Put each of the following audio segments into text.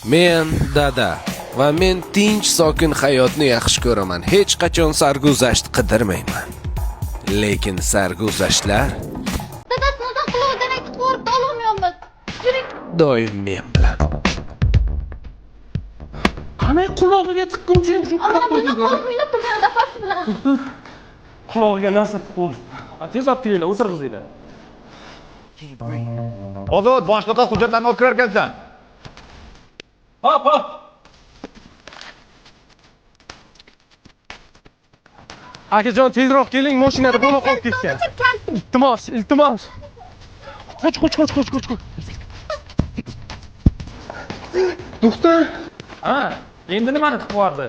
Men dada va men tinch sokin hayotni yaxshi ko'raman. Hech qachon sarguzasht qidirmayman. Lekin sarguzashtlar Dadasi nozak qilib demak qo'rqib olmayapmiz. Yuring. doim men bilan. Qanday qulog'iga tiqquncha shu Ammo buni qo'rqmanglar turgan dafasi bilan. qulog'iga narsa qo'ydi. Tez olib kelinglar, o'tirg'izinglar. Ozod, boshliqqa hujjatlarni olib kirar ekansan. Hop. Akajon, tezroq keling, mashinada bola qolib ketgan. Iltimos. Qoch. Do'xtir. Ha, endi nimani qilib yubordi?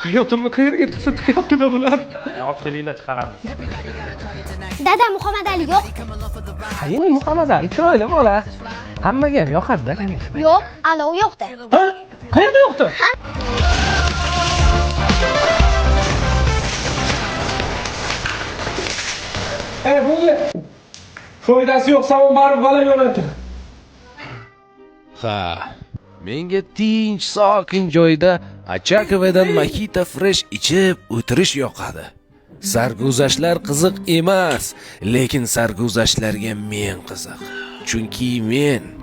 Hayotimni qayerga tiqayotgan bular? Olib kelinglar, chiqaramiz. Dada Muhammad Ali yo'q. Qayin Muhammad Ali chiroyli bola. Hammaga ham yoqadi-da. Yo'q, Alov yo'qda. Ha? Qayerda yo'qdi? Bo'ldi. Foydasi yo'q, savun barib bola yo'ladi. Ha, menga tinch, sokin joyda Achakovadan Makita Fresh ichib o'tirish yoqadi. Sarguzashtlar qiziq emas, lekin sarguzashtlarga men qiziq. Chunki men